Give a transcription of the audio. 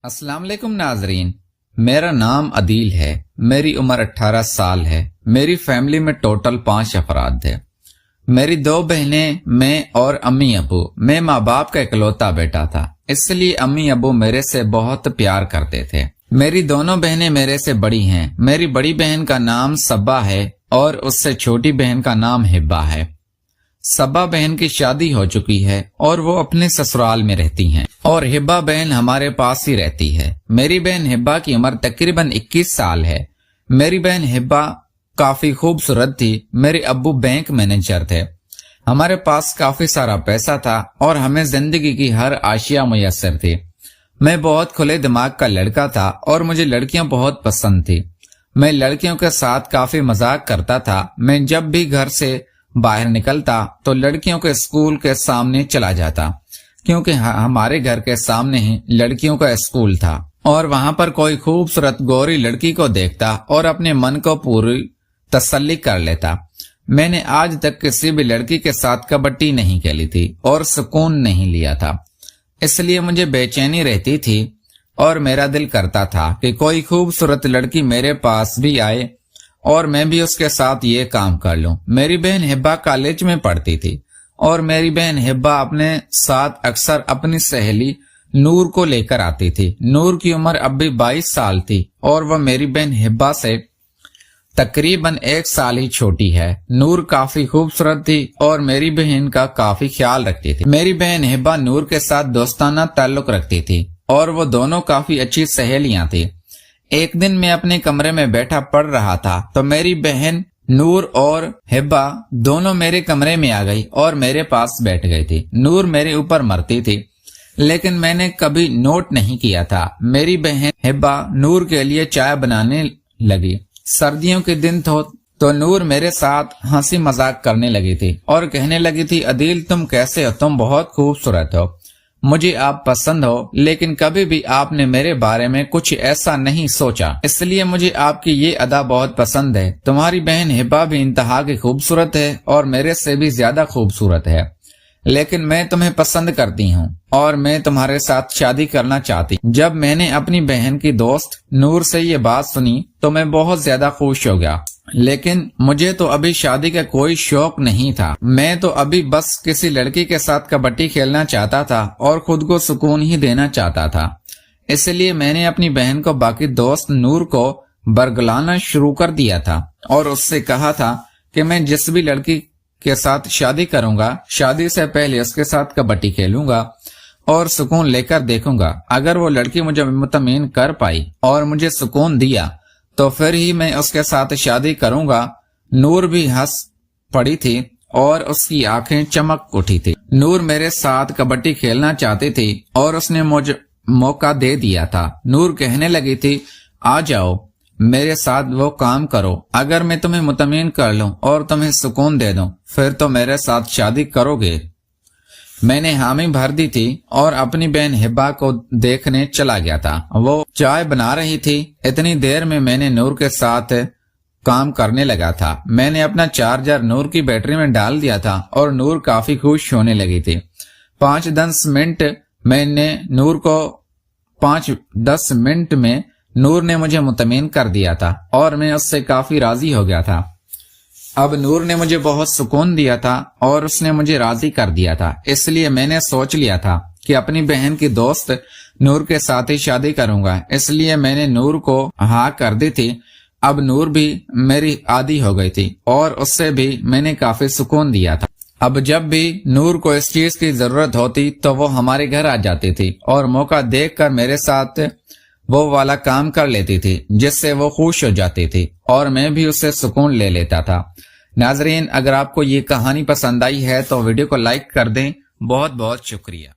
अस्सलाम वालेकुम नाजरीन, मेरा नाम अदील है। मेरी उम्र 18 साल है। मेरी फैमिली में टोटल 5 अफराद है। मेरी 2 बहनें, मैं और अम्मी अबू। मैं माँ बाप का इकलौता बेटा था, इसलिए अम्मी अबू मेरे से बहुत प्यार करते थे। मेरी दोनों बहनें मेरे से बड़ी हैं। मेरी बड़ी बहन का नाम सब्बा है और उससे छोटी बहन का नाम हिब्बा है। सब्बा बहन की शादी हो चुकी है और वो अपने ससुराल में रहती हैं और हिब्बा बहन हमारे पास ही रहती है। मेरी बहन हिब्बा की उम्र तकरीबन 21 साल है। मेरी बहन हिब्बा काफी खूबसूरत थी। मेरे अब्बू बैंक मैनेजर थे। हमारे पास काफी सारा पैसा था और हमें जिंदगी की हर आशिया मुयस्सर थी। मैं बहुत खुले दिमाग का लड़का था और मुझे लड़कियां बहुत पसंद थी। मैं लड़कियों के साथ काफी मजाक करता था। मैं जब भी घर से बाहर निकलता तो लड़कियों के स्कूल के सामने चला जाता, क्योंकि हमारे घर के सामने ही लड़कियों का स्कूल था और वहां पर कोई खूबसूरत गोरी लड़की को देखता और अपने मन को पूरी तसल्ली कर लेता। मैंने आज तक किसी भी लड़की के साथ कबड्डी नहीं खेली थी और सुकून नहीं लिया था, इसलिए मुझे बेचैनी रहती थी और मेरा दिल करता था कि कोई खूबसूरत लड़की मेरे पास भी आए और मैं भी उसके साथ ये काम कर लूं। मेरी बहन हिब्बा कॉलेज में पढ़ती थी और मेरी बहन हिब्बा अपने साथ अक्सर अपनी सहेली नूर को लेकर आती थी। नूर की उम्र अब भी 22 साल थी और वह मेरी बहन हिब्बा से तकरीबन 1 साल ही छोटी है। नूर काफी खूबसूरत थी और मेरी बहन का काफी ख्याल रखती थी। मेरी बहन हिब्बा नूर के साथ दोस्ताना ताल्लुक रखती थी और वो दोनों काफी अच्छी सहेलियां थी। एक दिन मैं अपने कमरे में बैठा पढ़ रहा था तो मेरी बहन नूर और हिब्बा दोनों मेरे कमरे में आ गई और मेरे पास बैठ गई थी। नूर मेरे ऊपर मरती थी, लेकिन मैंने कभी नोट नहीं किया था। मेरी बहन हिब्बा नूर के लिए चाय बनाने लगी। सर्दियों के दिन तो नूर मेरे साथ हंसी मजाक करने लगी थी और कहने लगी थी, अदील तुम कैसे हो? तुम बहुत खूबसूरत हो, मुझे आप पसंद हो, लेकिन कभी भी आपने मेरे बारे में कुछ ऐसा नहीं सोचा, इसलिए मुझे आपकी ये अदा बहुत पसंद है। तुम्हारी बहन हिब्बा भी इंतहा की खूबसूरत है और मेरे से भी ज्यादा खूबसूरत है, लेकिन मैं तुम्हें पसंद करती हूँ और मैं तुम्हारे साथ शादी करना चाहती। जब मैंने अपनी बहन की दोस्त नूर से ये बात सुनी तो मैं बहुत ज्यादा खुश हो गया, लेकिन मुझे तो अभी शादी का कोई शौक नहीं था। मैं तो अभी बस किसी लड़की के साथ कबड्डी खेलना चाहता था और खुद को सुकून ही देना चाहता था। इसलिए मैंने अपनी बहन को बाकी दोस्त नूर को बरगलाना शुरू कर दिया था और उससे कहा था कि मैं जिस भी लड़की के साथ शादी करूंगा, शादी से पहले उसके साथ कबड्डी खेलूंगा और सुकून लेकर देखूंगा। अगर वो लड़की मुझे मुतमईन कर पाई और मुझे सुकून दिया तो फिर ही मैं उसके साथ शादी करूंगा। नूर भी हंस पड़ी थी और उसकी आंखें चमक उठी थी। नूर मेरे साथ कबड्डी खेलना चाहती थी और उसने मुझे मौका दे दिया था। नूर कहने लगी थी, आ जाओ मेरे साथ वो काम करो। अगर मैं तुम्हें मुतमईन कर लूं और तुम्हें सुकून दे दूं, फिर तो मेरे साथ शादी करोगे। मैंने हामी भर दी थी और अपनी बहन हिब्बा को देखने चला गया था। वो चाय बना रही थी। इतनी देर में मैंने नूर के साथ काम करने लगा था। मैंने अपना चार्जर नूर की बैटरी में डाल दिया था और नूर काफी खुश होने लगी थी। 5-10 मिनट में नूर ने मुझे मुतमईन कर दिया था और मैं उससे काफी राजी हो गया था। अब नूर ने मुझे बहुत सुकून दिया था और उसने मुझे राजी कर दिया था, इसलिए मैंने सोच लिया था कि अपनी बहन की दोस्त नूर के साथ ही शादी करूंगा। इसलिए मैंने नूर को हाँ कर दी थी। अब नूर भी मेरी आदी हो गई थी और उससे भी मैंने काफी सुकून दिया था। अब जब भी नूर को इस चीज की जरूरत होती तो वो हमारे घर आ जाती थी और मौका देखकर मेरे साथ वो वाला काम कर लेती थी, जिससे वो खुश हो जाती थी और मैं भी उससे सुकून ले लेता था। नाजरीन, अगर आपको ये कहानी पसंद आई है तो वीडियो को लाइक कर दें। बहुत बहुत शुक्रिया।